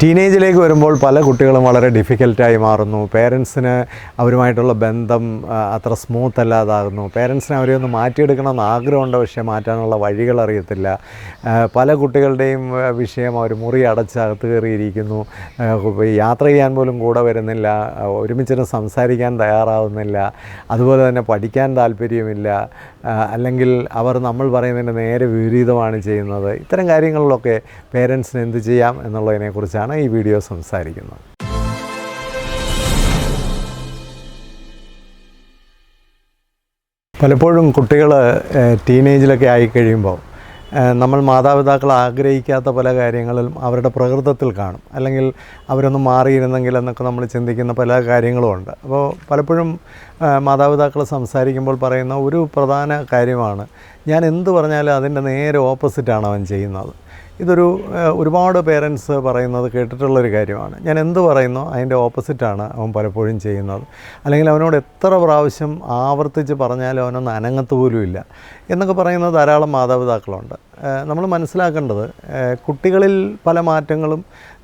ടീനേജിലേക്ക് വരുമ്പോൾ പല കുട്ടികളും വളരെ ഡിഫിക്കൽട്ടായി മാറുന്നു. പേരൻസിന് അവരുമായിട്ടുള്ള ബന്ധം അത്ര സ്മൂത്ത് അല്ലാതാകുന്നു. പേരൻസിന് അവരെ ഒന്ന് മാറ്റിയെടുക്കണമെന്ന് ആഗ്രഹമുണ്ട്, പക്ഷേ മാറ്റാനുള്ള വഴികൾ അറിയത്തില്ല. പല കുട്ടികളുടെയും വിഷയം അവർ മുറി അടച്ചകത്ത് കയറിയിരിക്കുന്നു. യാത്ര ചെയ്യാൻ പോലും കൂടെ വരുന്നില്ല, ഒരുമിച്ചിട്ട് സംസാരിക്കാൻ തയ്യാറാവുന്നില്ല, അതുപോലെ തന്നെ പഠിക്കാൻ താല്പര്യമില്ല, അല്ലെങ്കിൽ അവർ നമ്മൾ പറയുന്നതിന് നേരെ വിപരീതമാണ് ചെയ്യുന്നത്. ഇത്തരം കാര്യങ്ങളിലൊക്കെ പേരൻസിന് എന്ത് ചെയ്യാം എന്നുള്ളതിനെക്കുറിച്ചാണ് ഈ വീഡിയോ സംസാരിക്കുന്നത്. പലപ്പോഴും കുട്ടികൾ ടീനേജിലൊക്കെ ആയിക്കഴിയുമ്പോൾ നമ്മൾ മാതാപിതാക്കൾ ആഗ്രഹിക്കാത്ത പല കാര്യങ്ങളും അവരുടെ പ്രകൃതത്തിൽ കാണും, അല്ലെങ്കിൽ അവരൊന്ന് മാറിയിരുന്നെങ്കിൽ എന്നൊക്കെ നമ്മൾ ചിന്തിക്കുന്ന പല കാര്യങ്ങളുമുണ്ട്. അപ്പോൾ പലപ്പോഴും മാതാപിതാക്കൾ സംസാരിക്കുമ്പോൾ പറയുന്ന ഒരു പ്രധാന കാര്യമാണ്, ഞാൻ എന്ത് പറഞ്ഞാലും അതിൻ്റെ നേരെ ഓപ്പോസിറ്റാണ് അവൻ ചെയ്യുന്നത്. ഇതൊരു ഒരുപാട് പേരൻസ് പറയുന്നത് കേട്ടിട്ടുള്ളൊരു കാര്യമാണ്. ഞാൻ എന്ത് പറയുന്നോ അതിൻ്റെ ഓപ്പോസിറ്റാണ് അവൻ പലപ്പോഴും ചെയ്യുന്നത്, അല്ലെങ്കിൽ അവനോട് എത്ര പ്രാവശ്യം ആവർത്തിച്ച് പറഞ്ഞാലും അവനൊന്നും അനങ്ങത്ത് പോലും ഇല്ല എന്നൊക്കെ പറയുന്ന ധാരാളം മാതാപിതാക്കളുണ്ട്. നമ്മൾ മനസ്സിലാക്കേണ്ടത്, കുട്ടികളിൽ പല മാറ്റങ്ങളും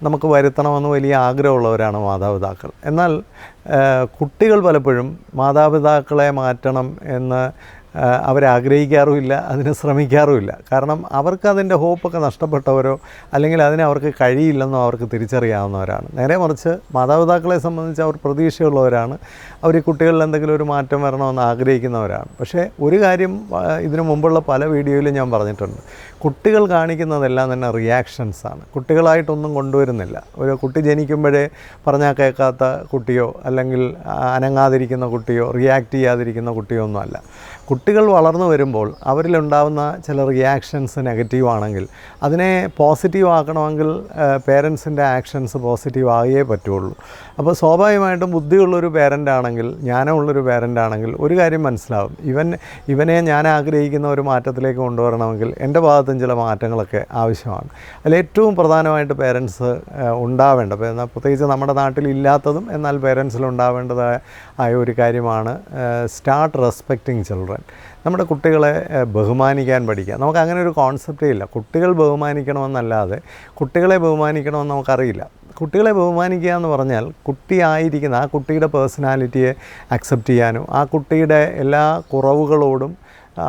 നമുക്ക് വരുത്തണമെന്ന് വലിയ ആഗ്രഹമുള്ളവരാണ് മാതാപിതാക്കൾ. എന്നാൽ കുട്ടികൾ പലപ്പോഴും മാതാപിതാക്കളെ മാറ്റണം എന്ന് അവരാഗ്രഹിക്കാറുമില്ല, അതിന് ശ്രമിക്കാറുമില്ല. കാരണം അവർക്കതിൻ്റെ ഹോപ്പൊക്കെ നഷ്ടപ്പെട്ടവരോ അല്ലെങ്കിൽ അതിന് അവർക്ക് കഴിയില്ലെന്നോ അവർക്ക് തിരിച്ചറിയാവുന്നവരാണ്. നേരെ മറിച്ച് മാതാപിതാക്കളെ സംബന്ധിച്ച് അവർ പ്രതീക്ഷയുള്ളവരാണ്, അവർ ഈ കുട്ടികളിൽ എന്തെങ്കിലും ഒരു മാറ്റം വരണമെന്ന് ആഗ്രഹിക്കുന്നവരാണ്. പക്ഷേ ഒരു കാര്യം ഇതിനു മുമ്പുള്ള പല വീഡിയോയിലും ഞാൻ പറഞ്ഞിട്ടുണ്ട്, കുട്ടികൾ കാണിക്കുന്നതെല്ലാം തന്നെ റിയാക്ഷൻസാണ്. കുട്ടികളായിട്ടൊന്നും കൊണ്ടുവരുന്നില്ല. ഒരു കുട്ടി ജനിക്കുമ്പോഴേ പറഞ്ഞാൽ കേൾക്കാത്ത കുട്ടിയോ അല്ലെങ്കിൽ അനങ്ങാതിരിക്കുന്ന കുട്ടിയോ റിയാക്ട് ചെയ്യാതിരിക്കുന്ന കുട്ടിയോ ഒന്നുമല്ല. കുട്ടികൾ വളർന്നു വരുമ്പോൾ അവരിലുണ്ടാകുന്ന ചില റിയാക്ഷൻസ് നെഗറ്റീവ് ആണെങ്കിൽ അതിനെ പോസിറ്റീവ് ആക്കണമെങ്കിൽ പേരൻസിൻ്റെ ആക്ഷൻസ് പോസിറ്റീവ് ആയേ പറ്റുള്ളൂ. അപ്പോൾ സ്വാഭാവികമായിട്ടും ബുദ്ധിയുള്ളൊരു പേരൻ്റാണെങ്കിൽ, ജ്ഞാനമുള്ളൊരു പേരൻ്റാണെങ്കിൽ ഒരു കാര്യം മനസ്സിലാവും, ഇവനെ ഞാൻ ആഗ്രഹിക്കുന്ന ഒരു മാറ്റത്തിലേക്ക് കൊണ്ടുവരണമെങ്കിൽ എൻ്റെ ഭാഗത്തും ചില മാറ്റങ്ങളൊക്കെ ആവശ്യമാണ്. അതിൽ ഏറ്റവും പ്രധാനമായിട്ട് പേരൻസ് ഉണ്ടാവേണ്ട, പ്രത്യേകിച്ച് നമ്മുടെ നാട്ടിൽ ഇല്ലാത്തതും എന്നാൽ പേരൻസിൽ ഉണ്ടാവേണ്ടതായ ഒരു കാര്യമാണ് സ്റ്റാർട്ട് റെസ്പെക്റ്റിംഗ് ചിൽഡ്രൻ. നമ്മുടെ കുട്ടികളെ ബഹുമാനിക്കാൻ പഠിക്കുക. നമുക്ക് അങ്ങനെ ഒരു കോൺസെപ്റ്റേ ഇല്ല. കുട്ടികൾ ബഹുമാനിക്കണമെന്നല്ലാതെ കുട്ടികളെ ബഹുമാനിക്കണമെന്ന് നമുക്കറിയില്ല. കുട്ടികളെ ബഹുമാനിക്കുക എന്ന് പറഞ്ഞാൽ കുട്ടിയായിരിക്കുന്ന ആ കുട്ടിയുടെ പേഴ്സണാലിറ്റിയെ അക്സെപ്റ്റ് ചെയ്യാനും ആ കുട്ടിയുടെ എല്ലാ കുറവുകളോടും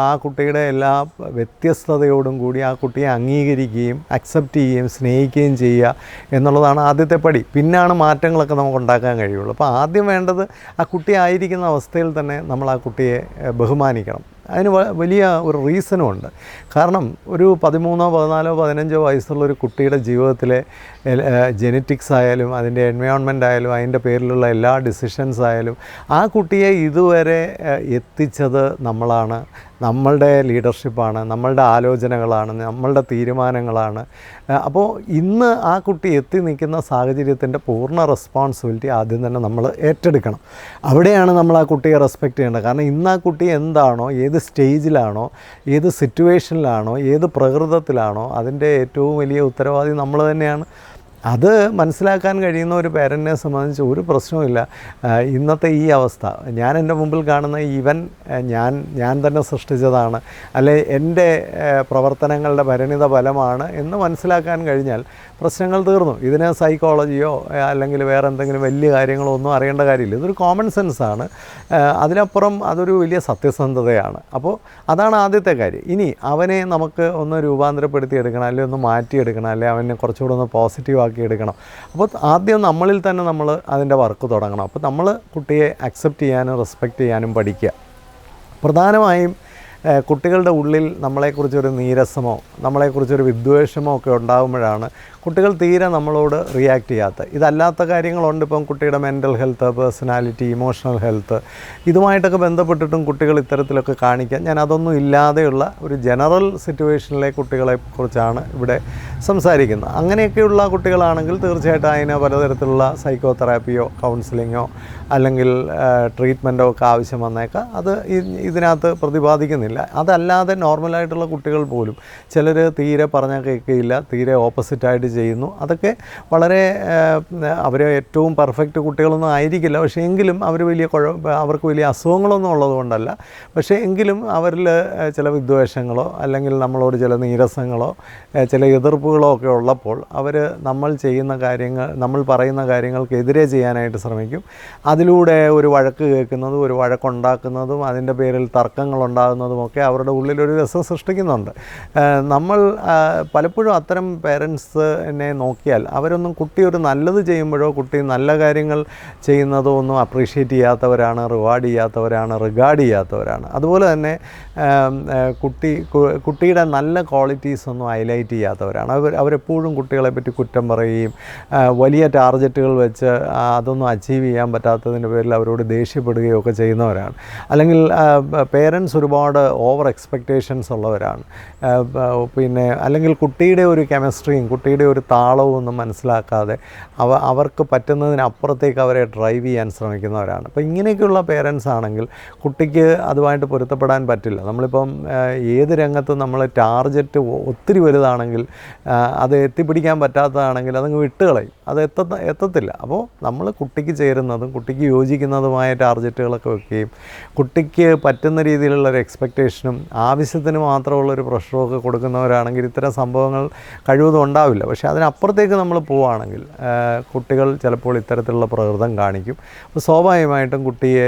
ആ കുട്ടിയുടെ എല്ലാ വ്യത്യസ്തതയോടും കൂടി ആ കുട്ടിയെ അംഗീകരിക്കുകയും അക്സെപ്റ്റ് ചെയ്യുകയും സ്നേഹിക്കുകയും ചെയ്യുക എന്നുള്ളതാണ് ആദ്യത്തെ പടി. പിന്നാണ് മാറ്റങ്ങളൊക്കെ നമുക്ക് ഉണ്ടാക്കാൻ കഴിയുള്ളൂ. അപ്പോൾ ആദ്യം വേണ്ടത് ആ കുട്ടി ആയിരിക്കുന്ന അവസ്ഥയിൽ തന്നെ നമ്മൾ ആ കുട്ടിയെ ബഹുമാനിക്കണം. അതിന് വലിയ ഒരു റീസണും ഉണ്ട്. കാരണം ഒരു 13, 14, 15 വയസ്സുള്ളൊരു കുട്ടിയുടെ ജീവിതത്തിലെ ജെനറ്റിക്സ് ആയാലും അതിൻ്റെ എൻവയോൺമെൻ്റ് ആയാലും അതിൻ്റെ പേരിലുള്ള എല്ലാ ഡിസിഷൻസ് ആയാലും ആ കുട്ടിയെ ഇതുവരെ എത്തിച്ചത് നമ്മളാണ്, നമ്മളുടെ ലീഡർഷിപ്പാണ്, നമ്മളുടെ ആലോചനകളാണ്, നമ്മളുടെ തീരുമാനങ്ങളാണ്. അപ്പോൾ ഇന്ന് ആ കുട്ടി എത്തി നിൽക്കുന്ന സാഹചര്യത്തിൻ്റെ പൂർണ്ണ റെസ്പോൺസിബിലിറ്റി ആദ്യം തന്നെ നമ്മൾ ഏറ്റെടുക്കണം. അവിടെയാണ് നമ്മൾ ആ കുട്ടിയെ റെസ്പെക്റ്റ് ചെയ്യേണ്ടത്. കാരണം ഇന്ന് ആ കുട്ടി എന്താണോ, ഏത് സ്റ്റേജിലാണോ, ഏത് സിറ്റുവേഷനിലാണോ, ഏത് പ്രകൃതത്തിലാണോ അതിൻ്റെ ഏറ്റവും വലിയ ഉത്തരവാദി നമ്മൾ തന്നെയാണ്. അത് മനസ്സിലാക്കാൻ കഴിയുന്ന ഒരു പേരൻറ്റിനെ സംബന്ധിച്ച് ഒരു പ്രശ്നവുമില്ല. ഇന്നത്തെ ഈ അവസ്ഥ, ഞാൻ എൻ്റെ മുമ്പിൽ കാണുന്ന ഇവൻ ഞാൻ തന്നെ സൃഷ്ടിച്ചതാണ്, അല്ലെ എൻ്റെ പ്രവർത്തനങ്ങളുടെ പരിണിത ഫലമാണ് എന്ന് മനസ്സിലാക്കാൻ കഴിഞ്ഞാൽ പ്രശ്നങ്ങൾ തീർന്നു. ഇതിന് സൈക്കോളജിയോ അല്ലെങ്കിൽ വേറെ എന്തെങ്കിലും വലിയ കാര്യങ്ങളോ ഒന്നും അറിയേണ്ട കാര്യമില്ല. ഇതൊരു കോമൺ സെൻസാണ്. അതിനപ്പുറം അതൊരു വലിയ സത്യസന്ധതയാണ്. അപ്പോൾ അതാണ് ആദ്യത്തെ കാര്യം. ഇനി അവനെ നമുക്ക് ഒന്ന് രൂപാന്തരപ്പെടുത്തി എടുക്കണം, അല്ലെങ്കിൽ ഒന്ന് മാറ്റിയെടുക്കണം, അല്ലെങ്കിൽ അവനെ കുറച്ചുകൂടെ ഒന്ന് പോസിറ്റീവ് ആക്കി എടുക്കണം. അപ്പോൾ ആദ്യം നമ്മളിൽ തന്നെ നമ്മൾ അതിൻ്റെ വർക്ക് തുടങ്ങണം. അപ്പോൾ നമ്മൾ കുട്ടിയെ അക്സെപ്റ്റ് ചെയ്യാനും റെസ്പെക്റ്റ് ചെയ്യാനും പഠിക്കുക. പ്രധാനമായും കുട്ടികളുടെ ഉള്ളിൽ നമ്മളെക്കുറിച്ചൊരു നീരസമോ നമ്മളെക്കുറിച്ചൊരു വിദ്വേഷമോ ഒക്കെ ഉണ്ടാകുമ്പോഴാണ് കുട്ടികൾ തീരെ നമ്മളോട് റിയാക്ട് ചെയ്യാത്ത. ഇതല്ലാത്ത കാര്യങ്ങളുണ്ട്. ഇപ്പം കുട്ടിയുടെ mental health, personality, emotional health, ഇതുമായിട്ടൊക്കെ ബന്ധപ്പെട്ടിട്ടും കുട്ടികൾ ഇത്തരത്തിലൊക്കെ കാണിക്കാൻ, ഞാൻ അതൊന്നും ഇല്ലാതെയുള്ള ഒരു ജനറൽ സിറ്റുവേഷനിലെ കുട്ടികളെക്കുറിച്ചാണ് ഇവിടെ സംസാരിക്കുന്നത്. അങ്ങനെയൊക്കെയുള്ള കുട്ടികളാണെങ്കിൽ തീർച്ചയായിട്ടും അതിന് പലതരത്തിലുള്ള സൈക്കോ തെറാപ്പിയോ കൗൺസിലിങ്ങോ അല്ലെങ്കിൽ ട്രീറ്റ്മെൻറ്റോ ഒക്കെ ആവശ്യം വന്നേക്കാം. അത് ഇതിനകത്ത് പ്രതിപാദിക്കുന്നില്ല. അതല്ലാതെ നോർമലായിട്ടുള്ള കുട്ടികൾ പോലും ചിലർ തീരെ പറഞ്ഞാൽ കേൾക്കുകയില്ല, തീരെ ഓപ്പോസിറ്റായിട്ട് ചെയ്യുന്നു. അതൊക്കെ വളരെ അവർ ഏറ്റവും പെർഫെക്റ്റ് കുട്ടികളൊന്നും ആയിരിക്കില്ല, പക്ഷേ എങ്കിലും അവർ അവർക്ക് വലിയ അസുഖങ്ങളൊന്നും ഉള്ളതുകൊണ്ടല്ല, പക്ഷേ എങ്കിലും അവരിൽ ചില വിദ്വേഷങ്ങളോ അല്ലെങ്കിൽ നമ്മളോട് ചില നീരസങ്ങളോ ചില എതിർപ്പുകളോ ഒക്കെ ഉള്ളപ്പോൾ അവർ നമ്മൾ പറയുന്ന കാര്യങ്ങൾക്കെതിരെ ചെയ്യാനായിട്ട് ശ്രമിക്കും. അതിലൂടെ ഒരു വഴക്ക് കേൾക്കുന്നതും ഒരു വഴക്കുണ്ടാക്കുന്നതും അതിൻ്റെ പേരിൽ തർക്കങ്ങളുണ്ടാകുന്നതുമൊക്കെ അവരുടെ ഉള്ളിലൊരു രസം സൃഷ്ടിക്കുന്നുണ്ട്. നമ്മൾ പലപ്പോഴും അത്തരം പേരൻസിനെ നോക്കിയാൽ അവരൊന്നും കുട്ടി ഒരു നല്ലത് ചെയ്യുമ്പോഴോ കുട്ടി നല്ല കാര്യങ്ങൾ ചെയ്യുന്നതോ ഒന്നും അപ്രീഷിയേറ്റ് ചെയ്യാത്തവരാണ്, റിവാർഡ് ചെയ്യാത്തവരാണ്, റിഗാർഡ് ചെയ്യാത്തവരാണ്. അതുപോലെ തന്നെ കുട്ടിയുടെ നല്ല ക്വാളിറ്റീസ് ഒന്നും ഹൈലൈറ്റ് ചെയ്യാത്തവരാണ്. അവരെപ്പോഴും കുട്ടികളെ പറ്റി കുറ്റം പറയുകയും വലിയ ടാർഗറ്റുകൾ വെച്ച് അതൊന്നും അച്ചീവ് ചെയ്യാൻ പറ്റാത്തതിൻ്റെ പേരിൽ അവരോട് ദേഷ്യപ്പെടുകയോ ഒക്കെ ചെയ്യുന്നവരാണ്. അല്ലെങ്കിൽ പേരൻസ് ഒരുപാട് ഓവർ എക്സ്പെക്റ്റേഷൻസ് ഉള്ളവരാണ്. അല്ലെങ്കിൽ കുട്ടിയുടെ ഒരു കെമിസ്ട്രിയും കുട്ടിയുടെ ഒരു താളവും ഒന്നും മനസ്സിലാക്കാതെ അവർക്ക് പറ്റുന്നതിനപ്പുറത്തേക്ക് അവരെ ഡ്രൈവ് ചെയ്യാൻ ശ്രമിക്കുന്നവരാണ്. അപ്പോൾ ഇങ്ങനെയൊക്കെയുള്ള പേരൻസ് ആണെങ്കിൽ കുട്ടിക്ക് അതുമായിട്ട് പൊരുത്തപ്പെടാൻ പറ്റില്ല. നമ്മളിപ്പം ഏത് രംഗത്തും നമ്മൾ ടാർഗറ്റ് ഒത്തിരി വലുതാണെങ്കിൽ അത് എത്തിപ്പിടിക്കാൻ പറ്റാത്തതാണെങ്കിൽ അതങ്ങ് വിട്ടുകളയും, അത് എത്തത്തില്ല. അപ്പോൾ നമ്മൾ കുട്ടിക്ക് ചേരുന്നതും കുട്ടിക്ക് യോജിക്കുന്നതുമായ ടാർഗറ്റുകളൊക്കെ വെക്കുകയും കുട്ടിക്ക് പറ്റുന്ന രീതിയിലുള്ളൊരു എക്സ്പെക്റ്റേഷനും ആവശ്യത്തിന് മാത്രമുള്ളൊരു പ്രഷറും ഒക്കെ കൊടുക്കുന്നവരാണെങ്കിൽ ഇത്തരം സംഭവങ്ങൾ കഴിവതും ഉണ്ടാവില്ല. പക്ഷേ അതിനപ്പുറത്തേക്ക് നമ്മൾ പോവുകയാണെങ്കിൽ കുട്ടികൾ ചിലപ്പോൾ ഇത്തരത്തിലുള്ള പ്രകൃതം കാണിക്കും. അപ്പോൾ സ്വാഭാവികമായിട്ടും കുട്ടിയെ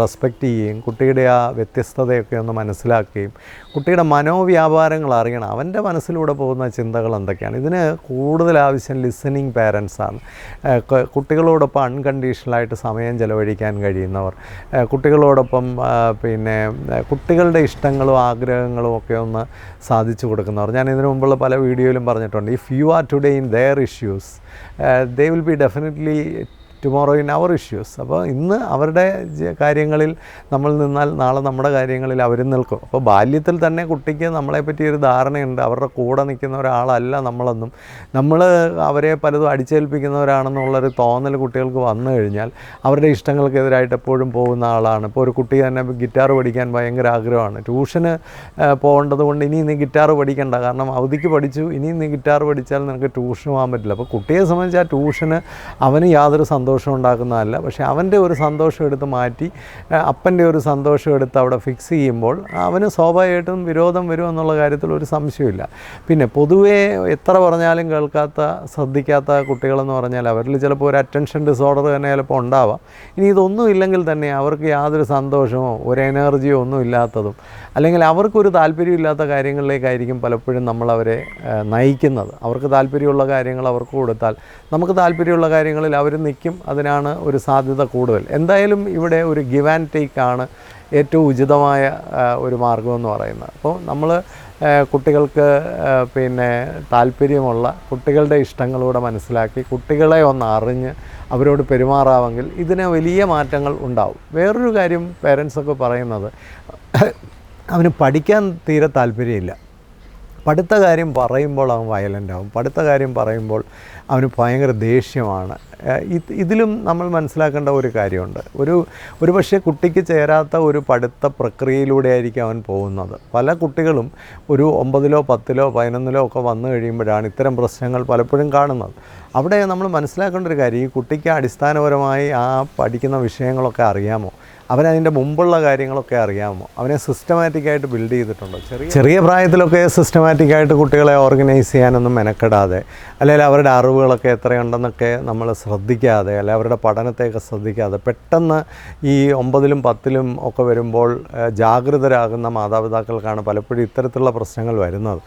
റെസ്പെക്റ്റ് ചെയ്യുകയും കുട്ടിയുടെ ആ വ്യത്യസ്തതയൊക്കെ ഒന്ന് മനസ്സിലാക്കുകയും കുട്ടിയുടെ മനോവ്യാപാരങ്ങൾ അറിയണം, അവൻ്റെ മനസ്സിലൂടെ പോകുന്ന ചിന്തകൾ എന്തൊക്കെയാണ്. ഇതിന് കൂടുതൽ ആവശ്യം ലിസണിങ് പാരൻസാണ്. കുട്ടികളോടൊപ്പം അൺകണ്ടീഷണലായിട്ട് സമയം ചെലവഴിക്കാൻ കഴിയുന്നവർ, കുട്ടികളോടൊപ്പം കുട്ടികളുടെ ഇഷ്ടങ്ങളും ആഗ്രഹങ്ങളും ഒക്കെ ഒന്ന് സാധിച്ചു കൊടുക്കുന്നവർ. ഞാൻ ഇതിനു മുമ്പുള്ള പല വീഡിയോയിലും പറഞ്ഞിട്ടുണ്ട്, if you are today in their issues they will be definitely tomorrow in our issues. അപ്പോൾ ഇന്ന് അവരുടെ കാര്യങ്ങളിൽ നമ്മൾ നിന്നാൽ നാളെ നമ്മുടെ കാര്യങ്ങളിൽ അവരും നിൽക്കും. അപ്പോൾ ബാല്യത്തിൽ തന്നെ കുട്ടിക്ക് നമ്മളെപ്പറ്റി ഒരു ധാരണയുണ്ട്, അവരുടെ കൂടെ നിൽക്കുന്ന ഒരാളല്ല നമ്മളെന്നും, നമ്മൾ അവരെ പലതും അടിച്ചേൽപ്പിക്കുന്നവരാണെന്നുള്ളൊരു തോന്നൽ കുട്ടികൾക്ക് വന്നു കഴിഞ്ഞാൽ അവരുടെ ഇഷ്ടങ്ങൾക്കെതിരായിട്ട് എപ്പോഴും പോകുന്ന ആളാണ്. ഇപ്പോൾ ഒരു കുട്ടി തന്നെ ഗിറ്റാർ പഠിക്കാൻ ഭയങ്കര ആഗ്രഹമാണ്, ട്യൂഷന് പോകേണ്ടത് കൊണ്ട് ഇനി നീ ഗിറ്റാർ പഠിക്കണ്ട, കാരണം അവധിക്ക് പഠിച്ചു, ഇനി നീ ഗിറ്റാർ പഠിച്ചാൽ നിനക്ക് ട്യൂഷന് പോകാൻ പറ്റില്ല. അപ്പോൾ കുട്ടിയെ സംബന്ധിച്ച് ആ ട്യൂഷന് അവന് യാതൊരു സന്തോഷം ഉണ്ടാക്കുന്നതല്ല. പക്ഷേ അവൻ്റെ ഒരു സന്തോഷം എടുത്ത് മാറ്റി അപ്പൻ്റെ ഒരു സന്തോഷം എടുത്ത് അവിടെ ഫിക്സ് ചെയ്യുമ്പോൾ അവന് സ്വാഭാവികമായിട്ടും വിരോധം വരും എന്നുള്ള കാര്യത്തിൽ ഒരു സംശയമില്ല. പിന്നെ പൊതുവേ എത്ര പറഞ്ഞാലും ശ്രദ്ധിക്കാത്ത കുട്ടികളെന്ന് പറഞ്ഞാൽ അവരിൽ ചിലപ്പോൾ ഒരു അറ്റൻഷൻ ഡിസോർഡർ തന്നെ ചിലപ്പോൾ ഉണ്ടാവാം. ഇനി ഇതൊന്നും ഇല്ലെങ്കിൽ തന്നെ അവർക്ക് യാതൊരു സന്തോഷമോ ഒരു എനർജിയോ ഒന്നും ഇല്ലാത്തതും, അല്ലെങ്കിൽ അവർക്കൊരു താല്പര്യമില്ലാത്ത കാര്യങ്ങളിലേക്കായിരിക്കും പലപ്പോഴും നമ്മളവരെ നയിക്കുന്നത്. അവർക്ക് താല്പര്യമുള്ള കാര്യങ്ങൾ അവർക്ക് കൊടുത്താൽ നമുക്ക് താല്പര്യമുള്ള കാര്യങ്ങളിൽ അവർ നിൽക്കും, അതിനാണ് ഒരു സാധ്യത കൂടുതൽ. എന്തായാലും ഇവിടെ ഒരു ഗിവ് ആൻഡ് ടേക്ക് ആണ് ഏറ്റവും ഉചിതമായ ഒരു മാർഗമെന്ന് പറയുന്നത്. അപ്പോൾ നമ്മൾ കുട്ടികൾക്ക് താല്പര്യമുള്ള കുട്ടികളുടെ ഇഷ്ടങ്ങളൂടെ മനസ്സിലാക്കി കുട്ടികളെ ഒന്ന് അറിഞ്ഞ് അവരോട് പെരുമാറാമെങ്കിൽ ഇതിന് വലിയ മാറ്റങ്ങൾ ഉണ്ടാവും. വേറൊരു കാര്യം പേരൻസൊക്കെ പറയുന്നത്, അവന് പഠിക്കാൻ തീരെ താല്പര്യമില്ല, പഠിത്ത കാര്യം പറയുമ്പോൾ അവൻ വയലൻ്റ് ആവും, പഠിത്ത കാര്യം പറയുമ്പോൾ അവന് ഭയങ്കര ദേഷ്യമാണ്. ഇതിലും നമ്മൾ മനസ്സിലാക്കേണ്ട ഒരു കാര്യമുണ്ട്. ഒരു പക്ഷേ കുട്ടിക്ക് ചേരാത്ത ഒരു പഠിത്ത പ്രക്രിയയിലൂടെ ആയിരിക്കും അവൻ പോകുന്നത്. പല കുട്ടികളും ഒരു 9-ലോ 10-ലോ 11-ലോ ഒക്കെ വന്നു കഴിയുമ്പോഴാണ് ഇത്തരം പ്രശ്നങ്ങൾ പലപ്പോഴും കാണുന്നത്. അവിടെ നമ്മൾ മനസ്സിലാക്കേണ്ട ഒരു കാര്യം, ഈ കുട്ടിക്ക് അടിസ്ഥാനപരമായി ആ പഠിക്കുന്ന വിഷയങ്ങളൊക്കെ അറിയാമോ, അവനതിൻ്റെ മുമ്പുള്ള കാര്യങ്ങളൊക്കെ അറിയാമോ, അവനെ സിസ്റ്റമാറ്റിക്കായിട്ട് ബിൽഡ് ചെയ്തിട്ടുണ്ടോ. ചെറിയ പ്രായത്തിലൊക്കെ സിസ്റ്റമാറ്റിക്കായിട്ട് കുട്ടികളെ ഓർഗനൈസ് ചെയ്യാനൊന്നും മെനക്കെടാതെ, അല്ലെങ്കിൽ അവരുടെ അറിവുകളൊക്കെ എത്രയുണ്ടെന്നൊക്കെ നമ്മൾ ശ്രദ്ധിക്കാതെ, അല്ലെങ്കിൽ അവരുടെ പഠനത്തെയൊക്കെ ശ്രദ്ധിക്കാതെ പെട്ടെന്ന് ഈ 9-ലും 10-ലും ഒക്കെ വരുമ്പോൾ ജാഗൃതരാകുന്ന മാതാപിതാക്കൾക്കാണ് പലപ്പോഴും ഇത്തരത്തിലുള്ള പ്രശ്നങ്ങൾ വരുന്നത്.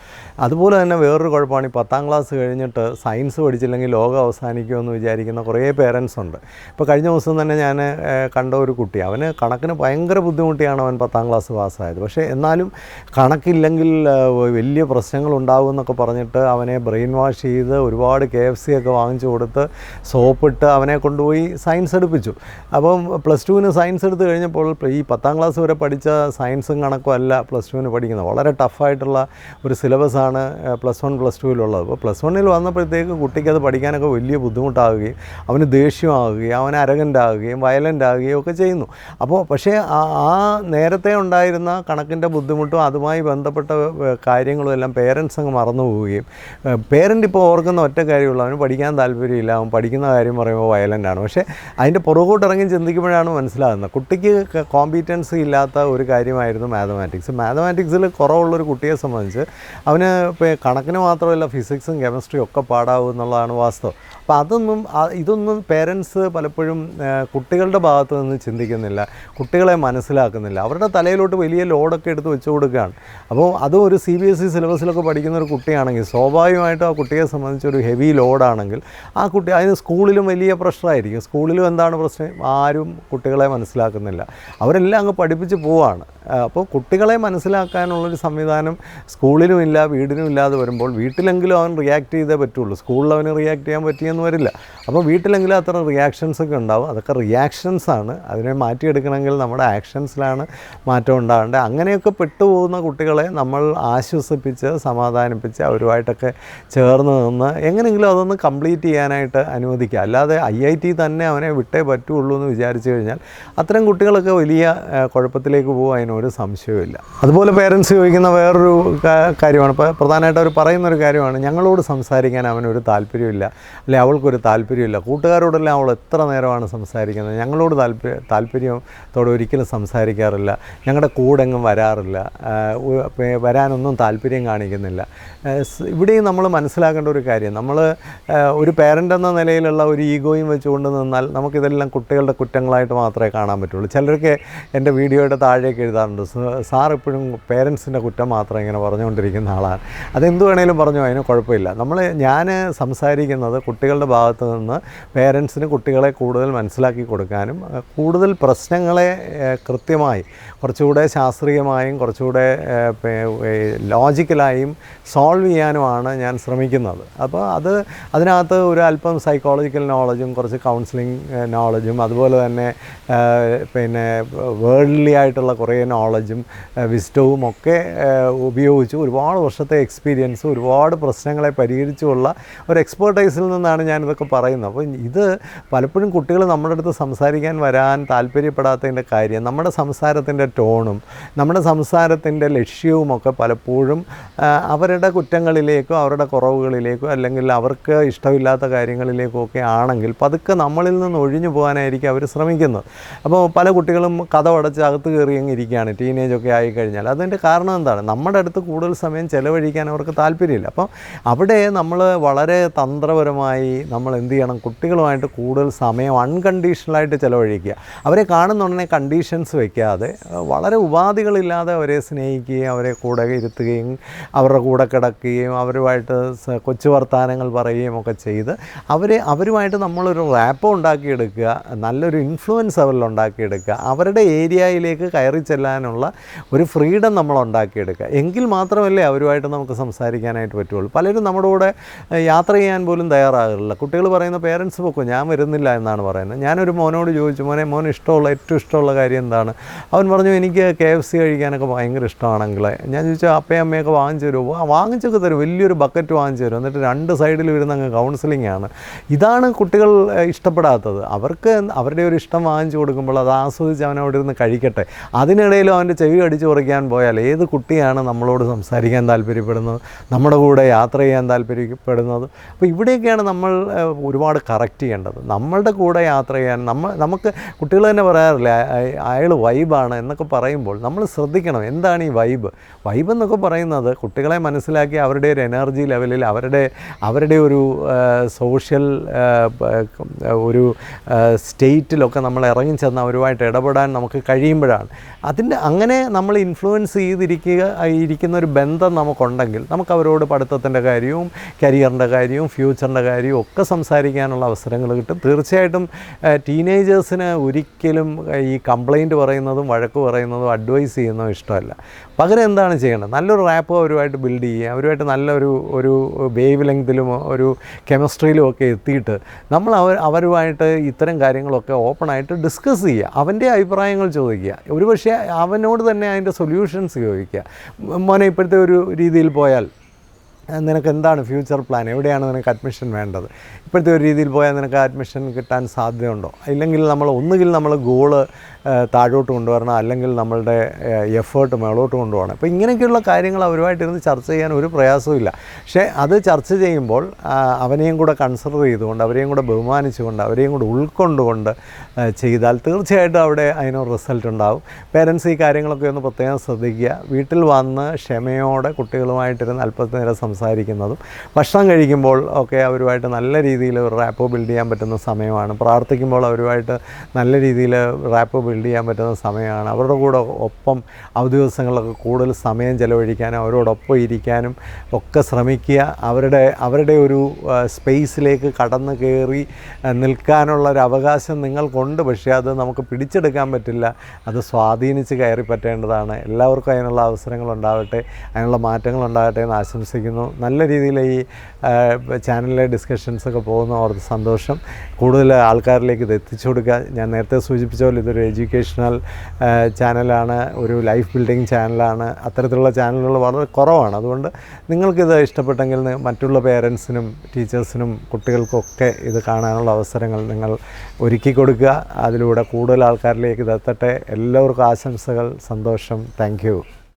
അതുപോലെ തന്നെ വേറൊരു കുഴപ്പമാണ്, ഈ 10ാം ക്ലാസ് കഴിഞ്ഞിട്ട് സയൻസ് പഠിച്ചില്ലെങ്കിൽ ലോകം അവസാനിക്കുമെന്ന് വിചാരിക്കുന്ന കുറേ പേരൻസ് ഉണ്ട്. ഇപ്പോൾ കഴിഞ്ഞ ദിവസം തന്നെ ഞാൻ കണ്ട ഒരു കുട്ടി, അവന് കണക്കിന് ഭയങ്കര ബുദ്ധിമുട്ടിയാണ് അവൻ 10ാം ക്ലാസ് പാസ്സായത്. പക്ഷേ എന്നാലും കണക്കില്ലെങ്കിൽ വലിയ പ്രശ്നങ്ങളുണ്ടാകും എന്നൊക്കെ പറഞ്ഞിട്ട് അവനെ ബ്രെയിൻ വാഷ് ചെയ്ത് ഒരുപാട് KFC ഒക്കെ വാങ്ങിച്ചു കൊടുത്ത് സോപ്പിട്ട് അവനെ കൊണ്ടുപോയി സയൻസ് എടുപ്പിച്ചു. അപ്പം +2-ന് സയൻസ് എടുത്ത് കഴിഞ്ഞപ്പോൾ ഈ 10ാം ക്ലാസ് വരെ പഠിച്ച സയൻസും കണക്കും അല്ല +2-ന് പഠിക്കുന്നത്. വളരെ ടഫായിട്ടുള്ള ഒരു സിലബസാണ് +1 +2-ലുള്ളത്. അപ്പോൾ +1-ൽ വന്നപ്പോഴത്തേക്ക് കുട്ടിക്കത് പഠിക്കാൻ പഠിക്കാനൊക്കെ വലിയ ബുദ്ധിമുട്ടാവുകയും അവന് ദേഷ്യമാവുകയും അവൻ അരഗൻ്റ് ആവുകയും വയലൻ്റ് ആവുകയും ഒക്കെ ചെയ്യുന്നു. അപ്പോൾ പക്ഷേ ആ നേരത്തെ ഉണ്ടായിരുന്ന കണക്കിൻ്റെ ബുദ്ധിമുട്ടും അതുമായി ബന്ധപ്പെട്ട കാര്യങ്ങളും എല്ലാം പേരൻസ് അങ്ങ് മറന്നു പോവുകയും പേരൻ്റ് ഇപ്പോൾ ഓർക്കുന്ന ഒറ്റ കാര്യമുള്ളൂ, അവന് പഠിക്കാൻ താല്പര്യമില്ല, അവൻ പഠിക്കുന്ന കാര്യം പറയുമ്പോൾ വയലൻ്റാണ്. പക്ഷേ അതിൻ്റെ പുറകോട്ട് ഇറങ്ങി ചിന്തിക്കുമ്പോഴാണ് മനസ്സിലാകുന്നത് കുട്ടിക്ക് കോമ്പീറ്റൻസി ഇല്ലാത്ത ഒരു കാര്യമായിരുന്നു മാത്തമാറ്റിക്സ്. മാത്തമാറ്റിക്സിൽ കുറവുള്ളൊരു കുട്ടിയെ സംബന്ധിച്ച് അവന് ഇപ്പോൾ കണക്കിന് മാത്രമല്ല ഫിസിക്സും കെമിസ്ട്രിയും ഒക്കെ പാടാവും എന്നുള്ളതാണ് വാസ്തവം. അപ്പോൾ ഇതൊന്നും പേരൻസ് പലപ്പോഴും കുട്ടികളുടെ ഭാഗത്ത് നിന്ന് ചിന്തിക്കുന്നില്ല, കുട്ടികളെ മനസ്സിലാക്കുന്നില്ല. അവരുടെ തലയിലോട്ട് വലിയ ലോഡൊക്കെ എടുത്ത് വെച്ച് കൊടുക്കുകയാണ്. അപ്പോൾ അതും ഒരു CBSE സിലബസിലൊക്കെ പഠിക്കുന്ന ഒരു കുട്ടിയാണെങ്കിൽ സ്വാഭാവികമായിട്ടും ആ കുട്ടിയെ സംബന്ധിച്ചൊരു ഹെവി ലോഡാണെങ്കിൽ ആ കുട്ടി അതിന് സ്കൂളിലും വലിയ പ്രഷറായിരിക്കും. സ്കൂളിലും എന്താണ് പ്രശ്നം? ആരും കുട്ടികളെ മനസ്സിലാക്കുന്നില്ല, അവരെല്ലാം അങ്ങ് പഠിപ്പിച്ച് പോവാണ്. അപ്പോൾ കുട്ടികളെ മനസ്സിലാക്കാനുള്ളൊരു സംവിധാനം സ്കൂളിലും ഇല്ല, വീടിനും ഇല്ലാതെ വരുമ്പോൾ വീട്ടിലെങ്കിലും അവൻ റിയാക്ട് ചെയ്തേ പറ്റുള്ളൂ. സ്കൂളിൽ അവന് റിയാക്ട് ചെയ്യാൻ പറ്റിയെന്ന് വരില്ല. അപ്പോൾ വീട്ടിലെങ്കിലും അത്തരം റിയാക്ഷൻസൊക്കെ ഉണ്ടാവും. അതൊക്കെ റിയാക്ഷൻസാണ്. അതിനെ മാറ്റിയെടുക്കണമെങ്കിൽ നമ്മുടെ ആക്ഷൻസിലാണ് മാറ്റം ഉണ്ടാകേണ്ടത്. അങ്ങനെയൊക്കെ പെട്ടുപോകുന്ന കുട്ടികളെ നമ്മൾ ആശ്വസിപ്പിച്ച് സമാധാനിപ്പിച്ച് അവരുമായിട്ടൊക്കെ ചേർന്ന് നിന്ന് എങ്ങനെയെങ്കിലും അതൊന്ന് കംപ്ലീറ്റ് ചെയ്യാനായിട്ട് അനുവദിക്കുക. അല്ലാതെ IIT തന്നെ അവനെ വിട്ടേ പറ്റുള്ളൂ എന്ന് വിചാരിച്ചു കഴിഞ്ഞാൽ അത്തരം കുട്ടികളൊക്കെ വലിയ കുഴപ്പത്തിലേക്ക് പോകും, അതിനൊരു സംശയവുമില്ല. അതുപോലെ പേരൻസ് ചോദിക്കുന്ന വേറൊരു കാര്യമാണ്, ഇപ്പോൾ പ്രധാനമായിട്ട് അവർ പറയുന്നൊരു കാര്യമാണ്, ഞങ്ങളോട് സംസാരിക്കാൻ അവനൊരു താല്പര്യമില്ല, അല്ലെ അവൾക്കൊരു താല്പര്യമില്ല. കൂട്ടുകാരോടെല്ലാം അവൾ എത്ര നേരമാണ് സംസാരിക്കുന്നത്, ഞങ്ങളോട് താല്പര്യത്തോടെ ഒരിക്കലും സംസാരിക്കാറില്ല, ഞങ്ങളുടെ കൂടെ എങ്ങും വരാറില്ല, വരാനൊന്നും താല്പര്യം കാണിക്കുന്നില്ല. ഇവിടെയും നമ്മൾ മനസ്സിലാക്കേണ്ട ഒരു കാര്യം, നമ്മൾ ഒരു പേരൻ്റ് എന്ന നിലയിലുള്ള ഒരു ഈഗോയും വെച്ചുകൊണ്ട് നിന്നാൽ നമുക്കിതെല്ലാം കുട്ടികളുടെ കുറ്റങ്ങളായിട്ട് മാത്രമേ കാണാൻ പറ്റുള്ളൂ. ചിലർക്ക് എൻ്റെ വീഡിയോയുടെ താഴേക്ക് എഴുതാറുണ്ട്, സാർ എപ്പോഴും പേരൻസിൻ്റെ കുറ്റം മാത്രം ഇങ്ങനെ പറഞ്ഞുകൊണ്ടിരിക്കുന്ന ആളാണ്. അതെന്ത് വേണേലും പറഞ്ഞു, അതിന് കുഴപ്പമില്ല. ഞാൻ സംസാരിക്കുന്നത് കുട്ടികളുടെ ഭാഗത്ത് നിന്ന് പേരൻസിന് കുട്ടികളെ കൂടുതൽ മനസ്സിലാക്കി കൊടുക്കാനും കൂടുതൽ പ്രശ്നങ്ങളെ കൃത്യമായി കുറച്ചുകൂടെ ശാസ്ത്രീയമായും കുറച്ചുകൂടെ ലോജിക്കലായും സോൾവ് ചെയ്യാനുമാണ് ഞാൻ ശ്രമിക്കുന്നത്. അപ്പോൾ അതിനകത്ത് ഒരു അല്പം സൈക്കോളജിക്കൽ നോളജും കുറച്ച് കൗൺസിലിംഗ് നോളജും അതുപോലെ തന്നെ വേൾഡ്ലി ആയിട്ടുള്ള കുറേ നോളജും വിസ്ഡവും ഒക്കെ ഉപയോഗിച്ച് ഒരുപാട് വർഷത്തെ എക്സ്പീരിയൻസ് ഒരുപാട് പ്രശ്നങ്ങളെ പരിഹരിച്ചുള്ള ഒരു എക്സ്പേർട്ടൈസിൽ നിന്നാണ് ഞാനിതൊക്കെ പറയുന്നത്. അപ്പോൾ ഇത് പലപ്പോഴും കുട്ടികൾ നമ്മുടെ അടുത്ത് സംസാരിക്കാൻ വരാൻ താല്പര്യപ്പെടാത്തതിൻ്റെ കാര്യം നമ്മുടെ സംസാരത്തിൻ്റെ ടോണും നമ്മുടെ സംസാരത്തിൻ്റെ ലക്ഷ്യവുമൊക്കെ പലപ്പോഴും അവരുടെ കുറ്റങ്ങളിലേക്കോ അവരുടെ കുറവുകളിലേക്കോ അല്ലെങ്കിൽ അവർക്ക് ഇഷ്ടമില്ലാത്ത കാര്യങ്ങളിലേക്കോ ഒക്കെ ആണെങ്കിൽ പതുക്കെ നമ്മളിൽ നിന്ന് ഒഴിഞ്ഞു പോകാനായിരിക്കും അവർ ശ്രമിക്കുന്നത്. അപ്പോൾ പല കുട്ടികളും കഥ അടച്ച് അകത്ത് കയറി അങ്ങ് ഇരിക്കുകയാണ് ടീനേജൊക്കെ ആയിക്കഴിഞ്ഞാൽ. അതിൻ്റെ കാരണം എന്താണ്? നമ്മുടെ അടുത്ത് കൂടുതൽ സമയം ചിലവഴിക്കാൻ അവർക്ക് താല്പര്യമില്ല. അപ്പോൾ അവിടെ നമ്മൾ വളരെ തന്ത്രപരമായി നമ്മൾ എന്ത് ചെയ്യണം, കുട്ടികളുമായിട്ട് കൂടുതൽ സമയം അൺകണ്ടീഷണലായിട്ട് ചിലവഴിക്കുക. അവരെ കാണുന്നുടനെ കണ്ടീഷൻസ് വയ്ക്കാതെ വളരെ ഉപാധികളില്ലാതെ അവരെ സ്നേഹിക്കുകയും അവരെ കൂടെ ഇരുത്തുകയും അവരുടെ കൂടെ കിടക്കുകയും അവരുമായിട്ട് കൊച്ചു വർത്തമാനങ്ങൾ പറയുകയും ഒക്കെ ചെയ്ത് അവരുമായിട്ട് നമ്മളൊരു റാപ്പോ ഉണ്ടാക്കിയെടുക്കുക, നല്ലൊരു ഇൻഫ്ലുവൻസ് അവരിൽ ഉണ്ടാക്കിയെടുക്കുക, അവരുടെ ഏരിയയിലേക്ക് കയറി ചെല്ലാനുള്ള ഒരു ഫ്രീഡം നമ്മൾ ഉണ്ടാക്കിയെടുക്കുക. എങ്കിൽ മാത്രമല്ലേ അവരുമായിട്ട് നമുക്ക് സംസാരിക്കാനായിട്ട് പറ്റുള്ളൂ. പലരും നമ്മുടെ കൂടെ യാത്ര ചെയ്യാൻ പോലും തയ്യാറാകില്ല. കുട്ടികൾ പറയുന്ന പേരൻസ് പൊക്കും, ഞാൻ വരുന്നില്ല എന്നാണ് പറയുന്നത്. ഞാനൊരു മോനോട് ചോദിച്ചു, മോൻ ഇഷ്ടമുള്ള ഏറ്റവും ഇഷ്ടമുള്ള കാര്യം എന്താണ്? അവൻ പറഞ്ഞു, എനിക്ക് KFC കഴിക്കാനൊക്കെ ഭയങ്കര ഇഷ്ടമാണെങ്കിൽ. ഞാൻ ചോദിച്ചാൽ അപ്പയും അമ്മയൊക്കെ വാങ്ങിച്ചു തരുമോ? വാങ്ങിച്ചൊക്കെ തരും, വലിയൊരു ബക്കറ്റ് വാങ്ങിച്ചു തരും. എന്നിട്ട് രണ്ട് സൈഡിൽ വരുന്ന അങ്ങ് കൗൺസിലിംഗ് ആണ്. ഇതാണ് കുട്ടികൾ ഇഷ്ടപ്പെടാത്തത്. അവർക്ക് അവരുടെ ഒരു ഇഷ്ടം വാങ്ങിച്ചു കൊടുക്കുമ്പോൾ അത് ആസ്വദിച്ച് അവനവിടെ ഇരുന്ന് കഴിക്കട്ടെ. അതിനിടയിലും അവൻ്റെ ചെവി അടിച്ചു കുറയ്ക്കാൻ പോയാൽ ഏത് കുട്ടിയാണ് നമ്മളോട് സംസാരിക്കാൻ താല്പര്യപ്പെടുന്നത്, നമ്മുടെ കൂടെ യാത്ര ചെയ്യാൻ താല്പര്യപ്പെടുന്നത്? അപ്പോൾ ഇവിടെയൊക്കെയാണ് നമ്മൾ ഒരുപാട് കറക്റ്റ് ചെയ്യേണ്ടത്. നമ്മളുടെ കൂടെ യാത്ര ചെയ്യാൻ നമുക്ക് കുട്ടികൾ തന്നെ പറയാറില്ല അയാൾ വൈബാണ് എന്നൊക്കെ പറയുമ്പോൾ നമ്മൾ ശ്രദ്ധിക്കണം, എന്താണ് ഈ വൈബ് എന്നൊക്കെ പറയുന്നത്? കുട്ടികളെ മനസ്സിലാക്കി അവരുടെ ഒരു എനർജി ലെവലിൽ അവരുടെ ഒരു സോഷ്യൽ ഒരു സ്റ്റേറ്റിലൊക്കെ നമ്മൾ ഇറങ്ങിച്ചെന്ന് അവരുമായിട്ട് ഇടപെടാൻ നമുക്ക് കഴിയുമ്പോഴാണ്. അങ്ങനെ നമ്മൾ ഇൻഫ്ലുവൻസ് ഇരിക്കുന്ന ഒരു ബന്ധം നമുക്കുണ്ടെങ്കിൽ നമുക്ക് അവരോട് പഠിത്തത്തിൻ്റെ കാര്യവും കരിയറിൻ്റെ കാര്യവും ഫ്യൂച്ചറിൻ്റെ കാര്യവും ഒക്കെ സംസാരിക്കാനുള്ള അവസരങ്ങൾ കിട്ടും. തീർച്ചയായിട്ടും ടീനേജേഴ്സിന് ഒരിക്കലും ഈ കംപ്ലൈൻറ്റ് പറയുന്നതും വഴക്ക് പറയുന്നതും അഡ്വൈസ് ചെയ്യുന്നതും ഇഷ്ടമല്ല. പകരം എന്താണ് ചെയ്യേണ്ടത്? നല്ലൊരു റാപ്പ് അവരുമായിട്ട് ബിൽഡ് ചെയ്യുക, അവരുമായിട്ട് നല്ലൊരു വേവ് ലെങ്തിലും ഒരു കെമിസ്ട്രിയിലും ഒക്കെ എത്തിയിട്ട് നമ്മൾ അവരുമായിട്ട് ഇത്തരം കാര്യങ്ങളൊക്കെ ഓപ്പണായിട്ട് ഡിസ്കസ് ചെയ്യുക, അവൻ്റെ അഭിപ്രായങ്ങൾ ചോദിക്കുക, ഒരുപക്ഷെ അവനോട് തന്നെ അതിൻ്റെ സൊല്യൂഷൻസ് ചോദിക്കുക. മോനെ ഇപ്പോഴത്തെ ഒരു രീതിയിൽ പോയാൽ നിനക്ക് എന്താണ് ഫ്യൂച്ചർ പ്ലാൻ, എവിടെയാണ് നിനക്ക് അഡ്മിഷൻ വേണ്ടത്, ഇപ്പോഴത്തെ ഒരു രീതിയിൽ പോയാൽ നിനക്ക് അഡ്മിഷൻ കിട്ടാൻ സാധ്യതയുണ്ടോ, ഇല്ലെങ്കിൽ ഒന്നുകിൽ നമ്മൾ ഗോള് താഴോട്ട് കൊണ്ടുവരണം, അല്ലെങ്കിൽ നമ്മളുടെ എഫേർട്ട് മേളോട്ട് കൊണ്ടുപോകണം. അപ്പോൾ ഇങ്ങനെയൊക്കെയുള്ള കാര്യങ്ങൾ അവരുമായിട്ടിരുന്ന് ചർച്ച ചെയ്യാൻ ഒരു പ്രയാസവും. പക്ഷേ അത് ചർച്ച ചെയ്യുമ്പോൾ അവനെയും കൂടെ കൺസിഡർ ചെയ്തുകൊണ്ട്, അവരെയും കൂടെ ബഹുമാനിച്ചുകൊണ്ട്, അവരെയും കൂടെ ഉൾക്കൊണ്ടുകൊണ്ട് ചെയ്താൽ തീർച്ചയായിട്ടും അവിടെ അതിനൊരു റിസൾട്ട് ഉണ്ടാവും. പേരൻസ് ഈ കാര്യങ്ങളൊക്കെ ഒന്ന് പ്രത്യേകം ശ്രദ്ധിക്കുക. വീട്ടിൽ വന്ന് ക്ഷമയോടെ കുട്ടികളുമായിട്ടിരുന്ന് അല്പനേരം സംസാരിക്കുന്നതും, ഭക്ഷണം കഴിക്കുമ്പോൾ ഒക്കെ അവരുമായിട്ട് നല്ല രീതിയിൽ റാപ്പോ ബിൽഡ് ചെയ്യാൻ പറ്റുന്ന സമയമാണ്. പ്രാർത്ഥിക്കുമ്പോൾ അവരുമായിട്ട് നല്ല രീതിയിൽ റാപ്പോ ബിൽഡ് ചെയ്യാൻ പറ്റുന്ന സമയമാണ്. അവരുടെ കൂടെ ഒപ്പം അവധി ദിവസങ്ങളിലൊക്കെ കൂടുതൽ സമയം ചെലവഴിക്കാനും അവരോടൊപ്പം ഇരിക്കാനും ഒക്കെ ശ്രമിക്കുക. അവരുടെ ഒരു സ്പേസിലേക്ക് കടന്നു കയറി നിൽക്കാനുള്ളൊരു അവകാശം നിങ്ങൾക്കുണ്ട്. പക്ഷേ അത് നമുക്ക് പിടിച്ചെടുക്കാൻ പറ്റില്ല. അത് സ്വാധീനിച്ച് കയറി പറ്റേണ്ടതാണ്. എല്ലാവർക്കും അതിനുള്ള അവസരങ്ങളുണ്ടാവട്ടെ, അതിനുള്ള മാറ്റങ്ങളുണ്ടാകട്ടെ എന്ന് ആശംസിക്കുന്നു. നല്ല രീതിയിൽ ഈ ചാനലിലെ ഡിസ്കഷൻസൊക്കെ പോകുന്ന ഓർത്ത് സന്തോഷം. കൂടുതൽ ആൾക്കാരിലേക്ക് ഇത് എത്തിച്ചു കൊടുക്കുക. ഞാൻ നേരത്തെ സൂചിപ്പിച്ച പോലെ ഇതൊരു എഡ്യൂക്കേഷണൽ ചാനലാണ്, ഒരു ലൈഫ് ബിൽഡിംഗ് ചാനലാണ്. അത്തരത്തിലുള്ള ചാനലുകൾ വളരെ കുറവാണ്. അതുകൊണ്ട് നിങ്ങൾക്കിത് ഇഷ്ടപ്പെട്ടെങ്കിൽ മറ്റുള്ള പേരൻസിനും ടീച്ചേഴ്സിനും കുട്ടികൾക്കൊക്കെ ഇത് കാണാനുള്ള അവസരങ്ങൾ നിങ്ങൾ ഒരുക്കി കൊടുക്കുക. അതിലൂടെ കൂടുതൽ ആൾക്കാരിലേക്ക് ഇതെത്തട്ടെ. എല്ലാവർക്കും ആശംസകൾ. സന്തോഷം. Thank you.